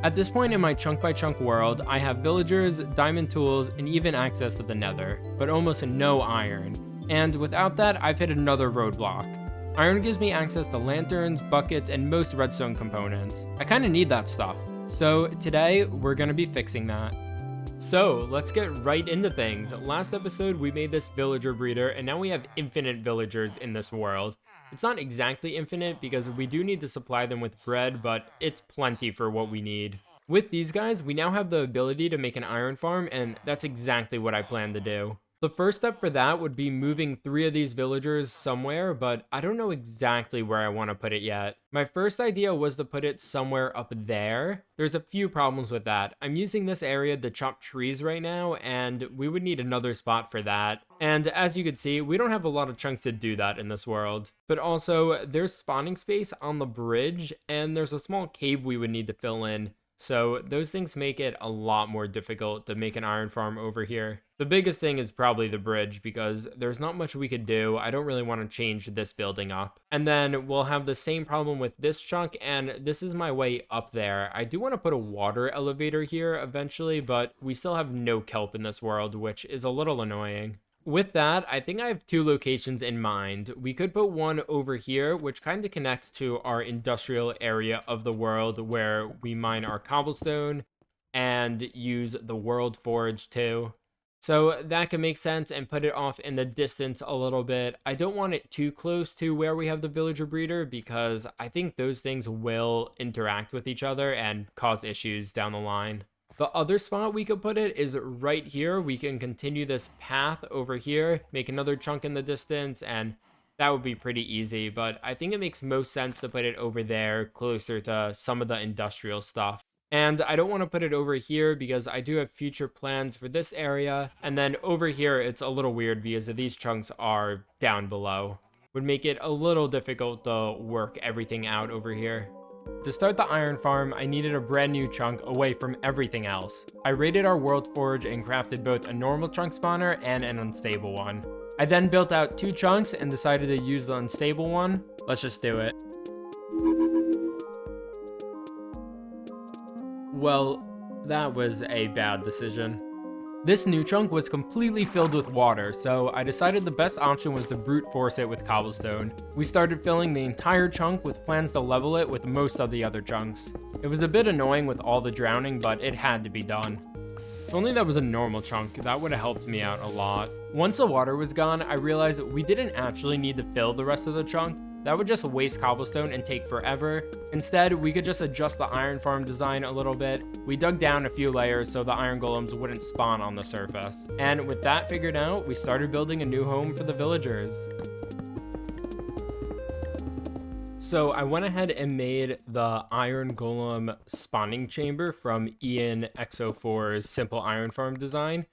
At this point in my chunk by chunk world, I have villagers, diamond tools, and even access to the nether, but almost no iron. And without that, I've hit another roadblock. Iron gives me access to lanterns, buckets, and most redstone components. I kinda need that stuff. So today, we're gonna be fixing that. So let's get right into things. Last episode, we made this villager breeder, and now we have infinite villagers in this world. It's not exactly infinite because we do need to supply them with bread, but it's plenty for what we need. With these guys, we now have the ability to make an iron farm, and that's exactly what I plan to do. The first step for that would be moving 3 of these villagers somewhere, but I don't know exactly where I want to put it yet. My first idea was to put it somewhere up there. There's a few problems with that. I'm using this area to chop trees right now, and we would need another spot for that. And as you can see, we don't have a lot of chunks to do that in this world. But also, there's spawning space on the bridge, and there's a small cave we would need to fill in. So those things make it a lot more difficult to make an iron farm over here. The biggest thing is probably the bridge because there's not much we could do. I don't really want to change this building up. And then we'll have the same problem with this chunk, and this is my way up there. I do want to put a water elevator here eventually, but we still have no kelp in this world, which is a little annoying. With that, I think I have 2 locations in mind. We could put one over here, which kind of connects to our industrial area of the world where we mine our cobblestone and use the world forge too. So that can make sense and put it off in the distance a little bit. I don't want it too close to where we have the villager breeder because I think those things will interact with each other and cause issues down the line. The other spot we could put it is right here. We can continue this path over here, make another chunk in the distance, and that would be pretty easy. But I think it makes most sense to put it over there, closer to some of the industrial stuff. And I don't want to put it over here because I do have future plans for this area. And then over here, it's a little weird because these chunks are down below. Would make it a little difficult to work everything out over here. To start the iron farm, I needed a brand new chunk away from everything else. I raided our world forge and crafted both a normal chunk spawner and an unstable one. I then built out 2 chunks and decided to use the unstable one. Let's just do it. Well, that was a bad decision. This new chunk was completely filled with water, so I decided the best option was to brute force it with cobblestone. We started filling the entire chunk with plans to level it with most of the other chunks. It was a bit annoying with all the drowning, but it had to be done. If only that was a normal chunk, that would have helped me out a lot. Once the water was gone, I realized we didn't actually need to fill the rest of the chunk. That would just waste cobblestone and take forever. Instead, we could just adjust the iron farm design a little bit. We dug down a few layers so the iron golems wouldn't spawn on the surface. And with that figured out, we started building a new home for the villagers. So I went ahead and made the iron golem spawning chamber from Ian X04's simple iron farm design.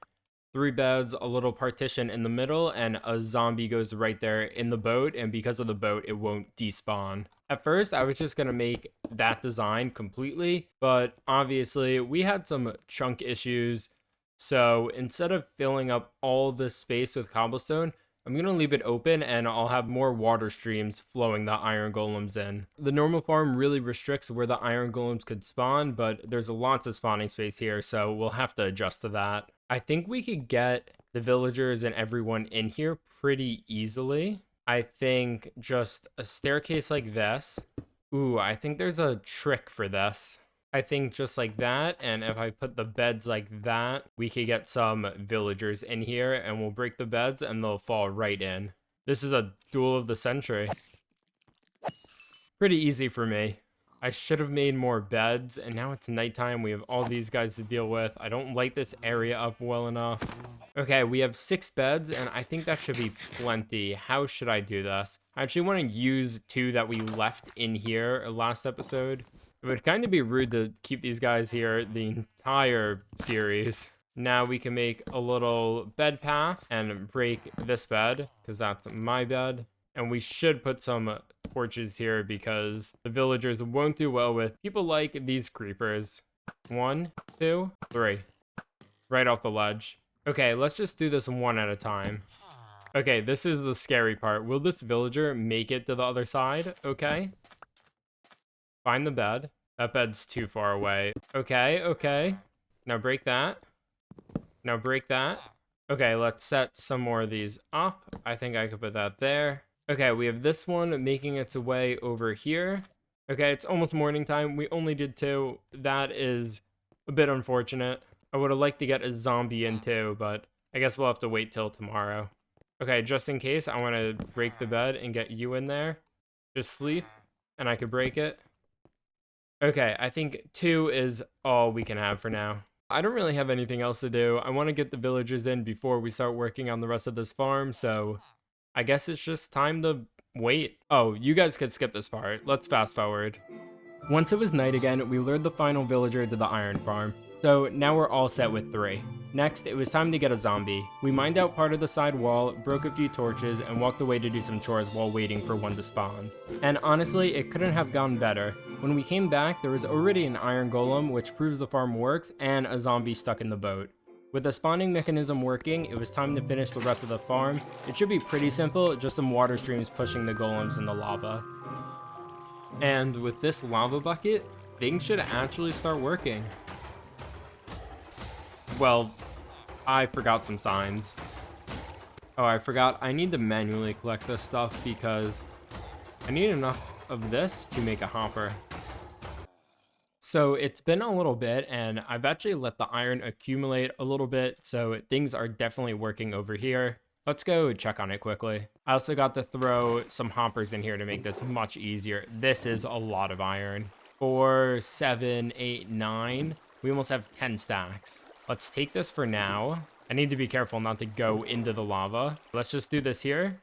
3 beds, a little partition in the middle, and a zombie goes right there in the boat, and because of the boat, it won't despawn. At first, I was just going to make that design completely, but obviously, we had some chunk issues, so instead of filling up all this space with cobblestone, I'm going to leave it open and I'll have more water streams flowing the iron golems in. The normal farm really restricts where the iron golems could spawn, but there's lots of spawning space here, so we'll have to adjust to that. I think we could get the villagers and everyone in here pretty easily. I think just a staircase like this. Ooh, I think there's a trick for this. I think just like that, and if I put the beds like that, we could get some villagers in here, and we'll break the beds, and they'll fall right in. This is a duel of the century. Pretty easy for me. I should have made more beds, and now it's nighttime. We have all these guys to deal with. I don't light this area up well enough. Okay, we have 6 beds, and I think that should be plenty. How should I do this? I actually want to use 2 that we left in here last episode. It would kind of be rude to keep these guys here the entire series. Now we can make a little bed path and break this bed, because that's my bed. And we should put some torches here because the villagers won't do well with people like these creepers. 1, 2, 3. Right off the ledge. Okay, let's just do this one at a time. Okay, this is the scary part. Will this villager make it to the other side? Okay. Find the bed. That bed's too far away. Okay, okay. Now break that. Now break that. Okay, let's set some more of these up. I think I could put that there. Okay, we have this one making its way over here. Okay, it's almost morning time. We only did 2. That is a bit unfortunate. I would have liked to get a zombie in too, but I guess we'll have to wait till tomorrow. Okay, just in case, I want to break the bed and get you in there. Just sleep, and I could break it. Okay, I think 2 is all we can have for now. I don't really have anything else to do. I want to get the villagers in before we start working on the rest of this farm, so I guess it's just time to wait. Oh, you guys could skip this part. Let's fast forward. Once it was night again, we lured the final villager to the iron farm. So now we're all set with 3. Next, it was time to get a zombie. We mined out part of the side wall, broke a few torches, and walked away to do some chores while waiting for one to spawn. And honestly, it couldn't have gone better. When we came back, there was already an iron golem, which proves the farm works, and a zombie stuck in the boat. With the spawning mechanism working, it was time to finish the rest of the farm. It should be pretty simple, just some water streams pushing the golems in the lava. And with this lava bucket, things should actually start working. Well, I forgot some signs. Oh, I forgot I need to manually collect this stuff because I need enough of this to make a hopper. So it's been a little bit and I've actually let the iron accumulate a little bit, so things are definitely working over here. Let's go check on it quickly. I also got to throw some hoppers in here to make this much easier. This is a lot of iron. 4, 7, 8, 9. We almost have 10 stacks. Let's take this for now. I need to be careful not to go into the lava. Let's just do this here.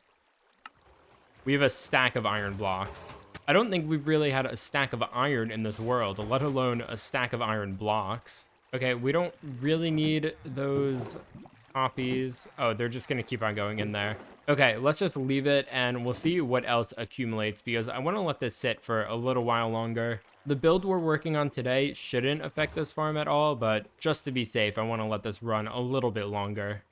We have a stack of iron blocks. I don't think we've really had a stack of iron in this world, let alone a stack of iron blocks. Okay, we don't really need those poppies. Oh, they're just gonna keep on going in there. Okay, let's just leave it and we'll see what else accumulates because I want to let this sit for a little while longer. The build we're working on today shouldn't affect this farm at all, but just to be safe, I want to let this run a little bit longer.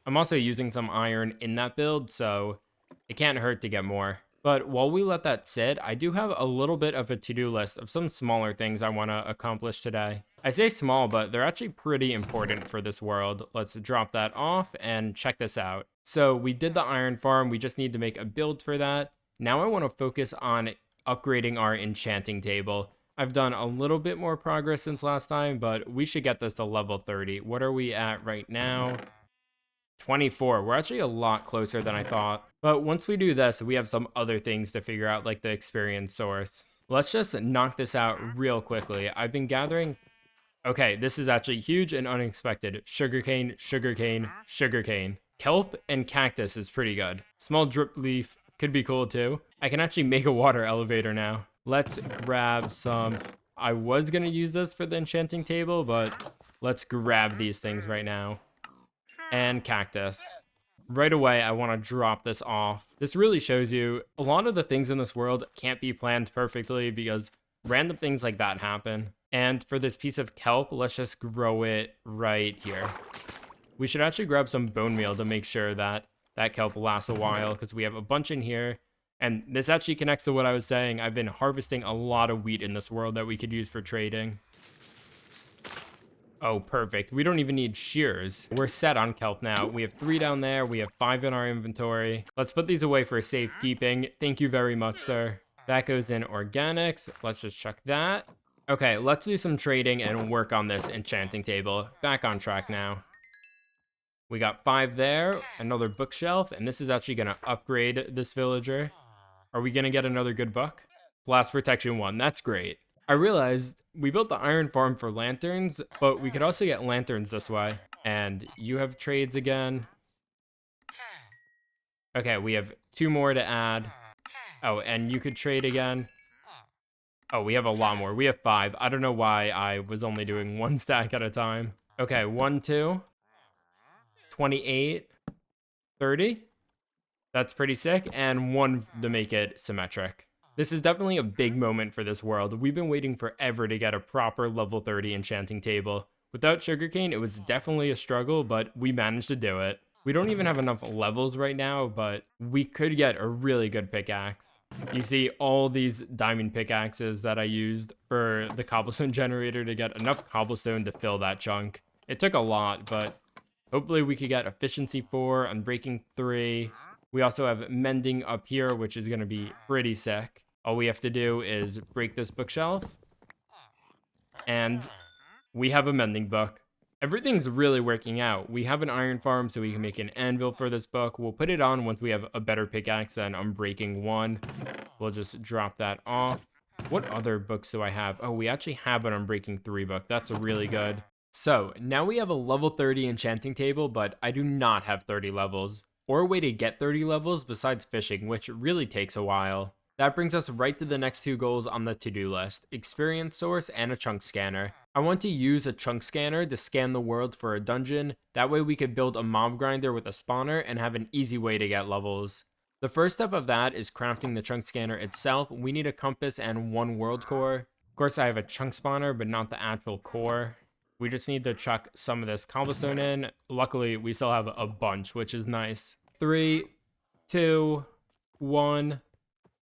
I'm also using some iron in that build, so it can't hurt to get more. But while we let that sit, I do have a little bit of a to-do list of some smaller things I want to accomplish today. I say small, but they're actually pretty important for this world. Let's drop that off and check this out. So we did the iron farm, we just need to make a build for that. Now I want to focus on upgrading our enchanting table. I've done a little bit more progress since last time, but we should get this to level 30. What are we at right now? 24. We're actually a lot closer than I thought. But once we do this, we have some other things to figure out, like the experience source. Let's just knock this out real quickly. I've been gathering... Okay, this is actually huge and unexpected. Sugarcane, sugarcane, sugarcane. Kelp and cactus is pretty good. Small drip leaf could be cool too. I can actually make a water elevator now. Let's grab some... I was going to use this for the enchanting table, but let's grab these things right now. And cactus. Right away, I want to drop this off. This really shows you a lot of the things in this world can't be planned perfectly because random things like that happen. And for this piece of kelp, let's just grow it right here. We should actually grab some bone meal to make sure that that kelp lasts a while because we have a bunch in here. And this actually connects to what I was saying. I've been harvesting a lot of wheat in this world that we could use for trading. Oh, perfect. We don't even need shears. We're set on kelp now. We have 3 down there. We have 5 in our inventory. Let's put these away for safekeeping. Thank you very much, sir. That goes in organics. Let's just check that. Okay, let's do some trading and work on this enchanting table. Back on track now. We got 5 there, another bookshelf, and this is actually going to upgrade this villager. Are we going to get another good book? Blast protection 1. That's great. I realized we built the iron farm for lanterns, but we could also get lanterns this way. And you have trades again. Okay, we have 2 more to add. Oh, and you could trade again. Oh, we have a lot more. We have 5. I don't know why I was only doing 1 stack at a time. Okay, 1, 2, 28, 30. That's pretty sick. And 1 to make it symmetric. This is definitely a big moment for this world. We've been waiting forever to get a proper level 30 enchanting table. Without sugarcane, it was definitely a struggle, but we managed to do it. We don't even have enough levels right now, but we could get a really good pickaxe. You see all these diamond pickaxes that I used for the cobblestone generator to get enough cobblestone to fill that chunk. It took a lot, but hopefully we could get efficiency 4, unbreaking 3. We also have mending up here, which is going to be pretty sick. All we have to do is break this bookshelf, and we have a mending book. Everything's really working out. We have an iron farm, so we can make an anvil for this book. We'll put it on once we have a better pickaxe than Unbreaking 1. We'll just drop that off. What other books do I have? Oh, we actually have an Unbreaking 3 book. That's really good. So, now we have a level 30 enchanting table, but I do not have 30 levels, or a way to get 30 levels besides fishing, which really takes a while. That brings us right to the next 2 goals on the to-do list, experience source and a chunk scanner. I want to use a chunk scanner to scan the world for a dungeon, that way we could build a mob grinder with a spawner and have an easy way to get levels. The first step of that is crafting the chunk scanner itself. We need a compass and 1 world core. Of course I have a chunk spawner, but not the actual core. We just need to chuck some of this cobblestone in. Luckily, we still have a bunch, which is nice. 3, 2, 1...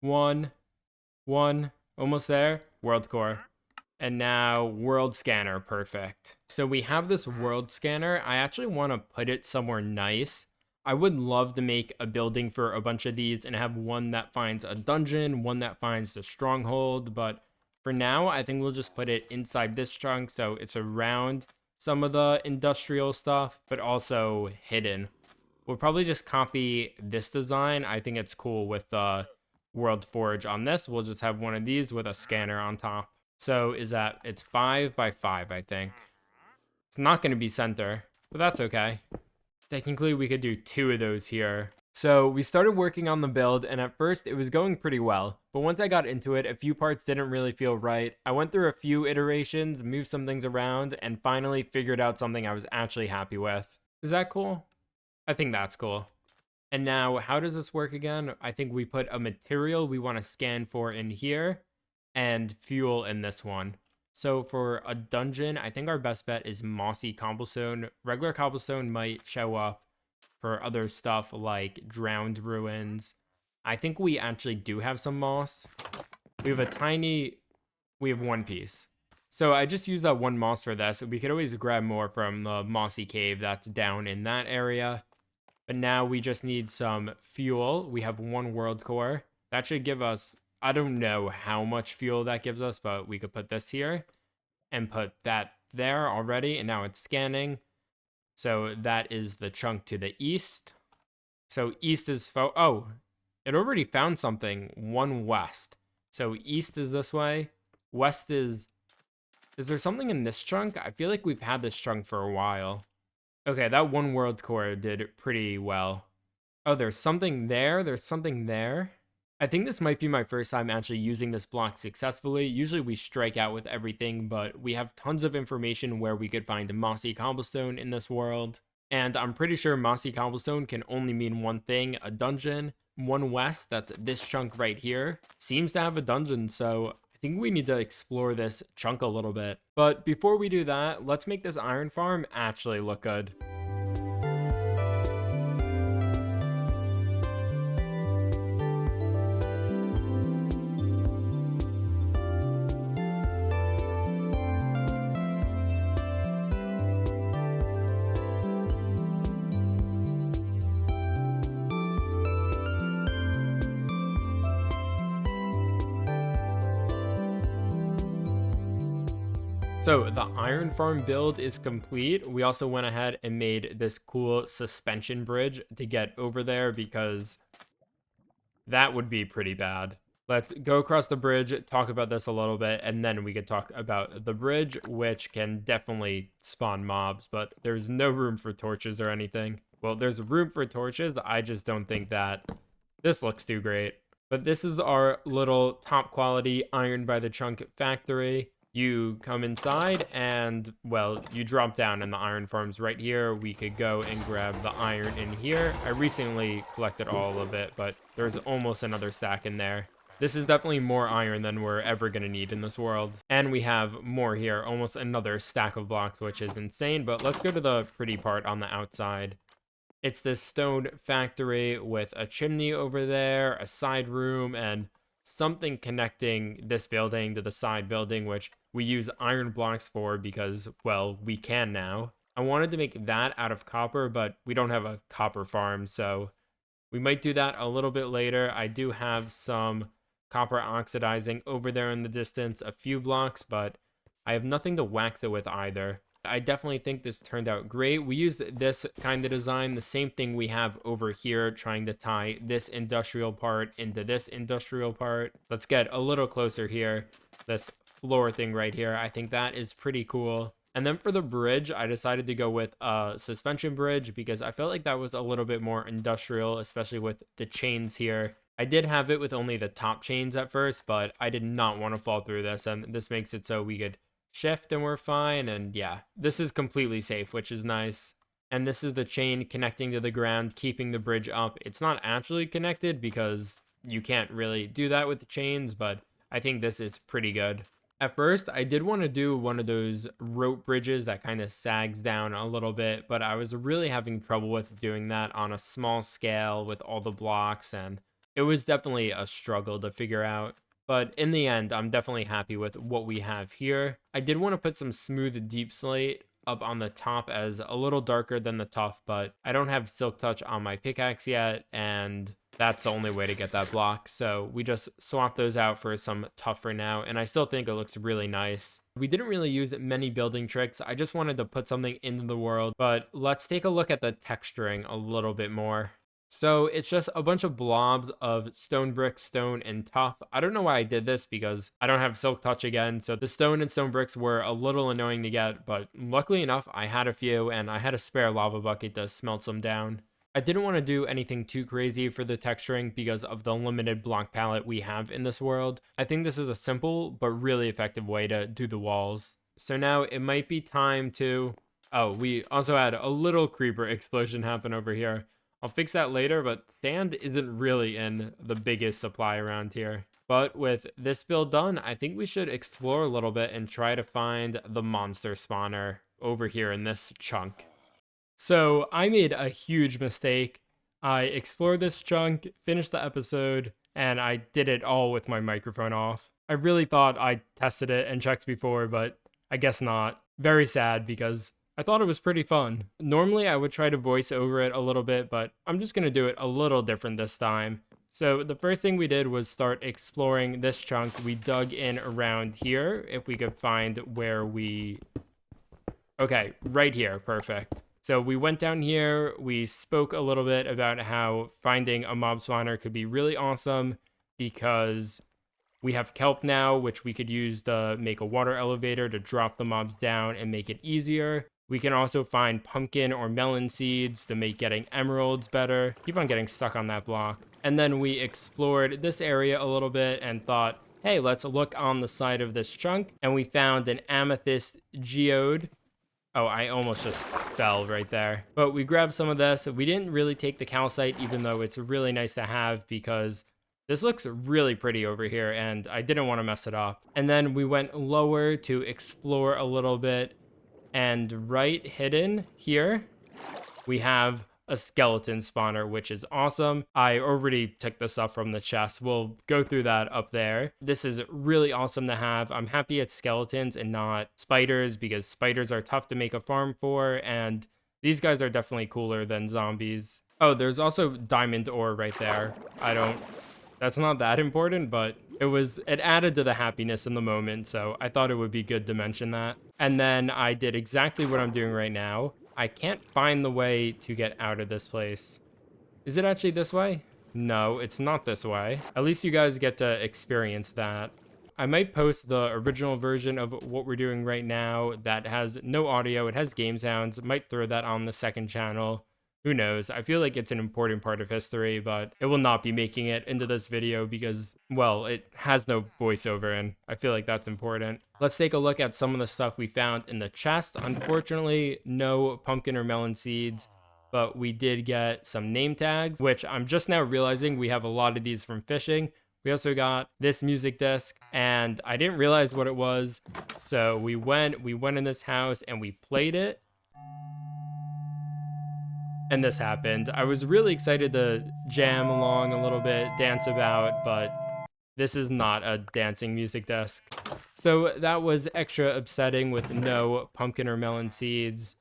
1, almost there. World core. And now world scanner, perfect. So we have this world scanner. I actually want to put it somewhere nice. I would love to make a building for a bunch of these and have one that finds a dungeon, one that finds the stronghold, but for now, I think we'll just put it inside this chunk so it's around some of the industrial stuff, but also hidden. We'll probably just copy this design. I think it's cool with the World Forge on this. We'll just have one of these with a scanner on top. So it's 5 by 5, I think. It's not going to be center, but that's okay. Technically, we could do 2 of those here. So we started working on the build, and at first it was going pretty well. But once I got into it, a few parts didn't really feel right. I went through a few iterations, moved some things around, and finally figured out something I was actually happy with. Is that cool? I think that's cool. And now, how does this work again? I think we put a material we want to scan for in here, and fuel in this one. So for a dungeon, I think our best bet is mossy cobblestone. Regular cobblestone might show up for other stuff like drowned ruins. I think we actually do have some moss. We have 1 piece. So I just used that 1 moss for this. We could always grab more from the mossy cave that's down in that area. But now we just need some fuel. We have 1 world core. That should give us, I don't know how much fuel that gives us, but we could put this here and put that there already. And now it's scanning. So that is the chunk to the east. So east is, oh, it already found something. 1 west. So east is this way. West is there something in this chunk? I feel like we've had this chunk for a while. Okay, that 1 world core did pretty well. Oh, there's something there. There's something there. I think this might be my first time actually using this block successfully. Usually we strike out with everything, but we have tons of information where we could find mossy cobblestone in this world. And I'm pretty sure mossy cobblestone can only mean one thing, a dungeon. 1 west, that's this chunk right here, seems to have a dungeon, so I think we need to explore this chunk a little bit. But before we do that, let's make this iron farm actually look good. So the iron farm build is complete. We also went ahead and made this cool suspension bridge to get over there because that would be pretty bad. Let's go across the bridge, talk about this a little bit, and then we could talk about the bridge, which can definitely spawn mobs, but there's no room for torches or anything. Well, there's room for torches. I just don't think that this looks too great. But this is our little top quality iron by the chunk factory. You come inside and, well, you drop down and the iron farm's right here. We could go and grab the iron in here. I recently collected all of it, but there's almost another stack in there. This is definitely more iron than we're ever going to need in this world. And we have more here, almost another stack of blocks, which is insane. But let's go to the pretty part on the outside. It's this stone factory with a chimney over there, a side room, and something connecting this building to the side building, which we use iron blocks for because, well, we can now. I wanted to make that out of copper, but we don't have a copper farm, so we might do that a little bit later. I do have some copper oxidizing over there in the distance, a few blocks, but I have nothing to wax it with either. I definitely think this turned out great. We use this kind of design, the same thing we have over here, trying to tie this industrial part into this industrial part. Let's get a little closer here. This floor thing right here, I think that is pretty cool. And then for the bridge, I decided to go with a suspension bridge because I felt like that was a little bit more industrial, especially with the chains here. I did have it with only the top chains at first, but I did not want to fall through this, and this makes it so we could shift and we're fine. And yeah, this is completely safe, which is nice. And this is the chain connecting to the ground, keeping the bridge up. It's not actually connected because you can't really do that with the chains, but I think this is pretty good. At first, I did want to do one of those rope bridges that kind of sags down a little bit, but I was really having trouble with doing that on a small scale with all the blocks, and it was definitely a struggle to figure out. But in the end, I'm definitely happy with what we have here. I did want to put some smooth deep slate up on the top as a little darker than the tuff, but I don't have silk touch on my pickaxe yet, and that's the only way to get that block. So we just swapped those out for some tuff for now, and I still think it looks really nice. We didn't really use many building tricks. I just wanted to put something into the world, but let's take a look at the texturing a little bit more. So it's just a bunch of blobs of stone brick, stone, and tuff. I don't know why I did this because I don't have silk touch again. So the stone and stone bricks were a little annoying to get, but luckily enough, I had a few and I had a spare lava bucket to smelt some down. I didn't want to do anything too crazy for the texturing because of the limited block palette we have in this world. I think this is a simple but really effective way to do the walls. So now it might be time to... Oh, we also had a little creeper explosion happen over here. I'll fix that later, but sand isn't really in the biggest supply around here. But with this build done, I think we should explore a little bit and try to find the monster spawner over here in this chunk. So I made a huge mistake. I explored this chunk, finished the episode, and I did it all with my microphone off. I really thought I tested it and checked before, but I guess not. Very sad because I thought it was pretty fun. Normally I would try to voice over it a little bit, but I'm just going to do it a little different this time. So the first thing we did was start exploring this chunk. We dug in around here, if we could find where we... Okay, right here, perfect. So we went down here, we spoke a little bit about how finding a mob spawner could be really awesome because we have kelp now, which we could use to make a water elevator to drop the mobs down and make it easier. We can also find pumpkin or melon seeds to make getting emeralds better. Keep on getting stuck on that block. And then we explored this area a little bit and thought, hey, let's look on the side of this chunk. And we found an amethyst geode. Oh, I almost just fell right there. But we grabbed some of this. We didn't really take the calcite, even though it's really nice to have because this looks really pretty over here and I didn't want to mess it up. And then we went lower to explore a little bit. And right hidden here, we have a skeleton spawner, which is awesome. I already took the stuff from the chest. We'll go through that up there. This is really awesome to have. I'm happy it's skeletons and not spiders because spiders are tough to make a farm for, and these guys are definitely cooler than zombies. Oh, there's also diamond ore right there. That's not that important, but it added to the happiness in the moment, so I thought it would be good to mention that. And then I did exactly what I'm doing right now. I can't find the way to get out of this place. Is it actually this way? No, it's not this way. At least you guys get to experience that. I might post the original version of what we're doing right now that has no audio. It has game sounds. Might throw that on the second channel. Who knows? I feel like it's an important part of history, but it will not be making it into this video because, well, it has no voiceover, and I feel like that's important. Let's take a look at some of the stuff we found in the chest. Unfortunately, no pumpkin or melon seeds, but we did get some name tags, which I'm just now realizing we have a lot of these from fishing. We also got this music disc, and I didn't realize what it was, so we went in this house and we played it. And this happened. I was really excited to jam along a little bit, dance about, but This is not a dancing music desk. So that was extra upsetting with no pumpkin or melon seeds.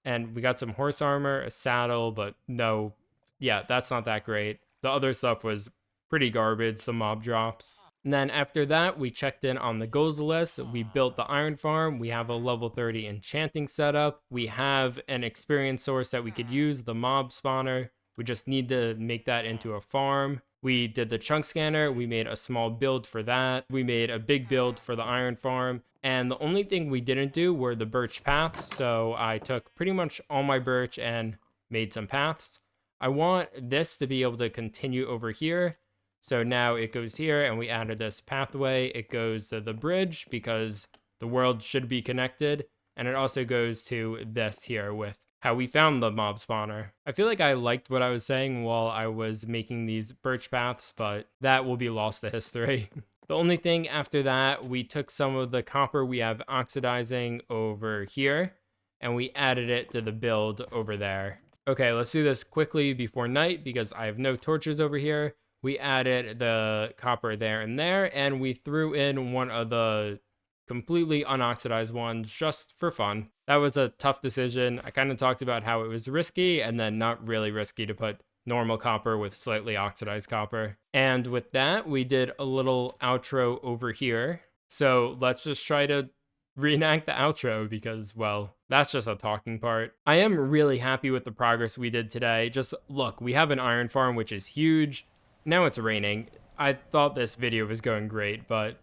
And we got some horse armor, a saddle, but no, yeah, that's not that great. The other stuff was pretty garbage, some mob drops. And then after that, we checked in on the goals list. We built the iron farm. We have a level 30 enchanting setup. We have an experience source that we could use, the mob spawner. We just need to make that into a farm. We did the chunk scanner. We made a small build for that. We made a big build for the iron farm. And the only thing we didn't do were the birch paths. So I took pretty much all my birch and made some paths. I want this to be able to continue over here. So now it goes here, and we added this pathway. It goes to the bridge because the world should be connected. And it also goes to this here with how we found the mob spawner. I feel like I liked what I was saying while I was making these birch paths, but that will be lost to history. The only thing after that, we took some of the copper we have oxidizing over here, and we added it to the build over there. Okay, let's do this quickly before night because I have no torches over here. We added the copper there, and we threw in one of the completely unoxidized ones just for fun. That was a tough decision. I kind of talked about how it was risky and then not really risky to put normal copper with slightly oxidized copper. And with that, we did a little outro over here. So let's just try to reenact the outro because, well, that's just a talking part. I am really happy with the progress we did today. Just look, we have an iron farm, which is huge. Now it's raining. I thought this video was going great, but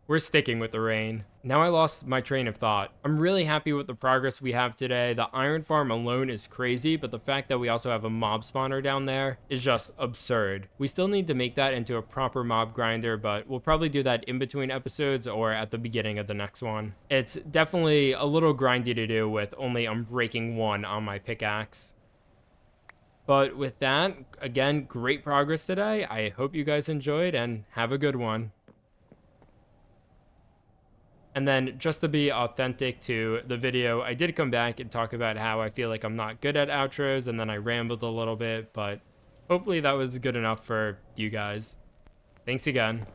we're sticking with the rain. Now I lost my train of thought. I'm really happy with the progress we have today. The iron farm alone is crazy, but the fact that we also have a mob spawner down there is just absurd. We still need to make that into a proper mob grinder, but we'll probably do that in between episodes or at the beginning of the next one. It's definitely a little grindy to do with only unbreaking 1 on my pickaxe. But with that, again, great progress today. I hope you guys enjoyed and have a good one. And then just to be authentic to the video, I did come back and talk about how I feel like I'm not good at outros, and then I rambled a little bit, but hopefully that was good enough for you guys. Thanks again.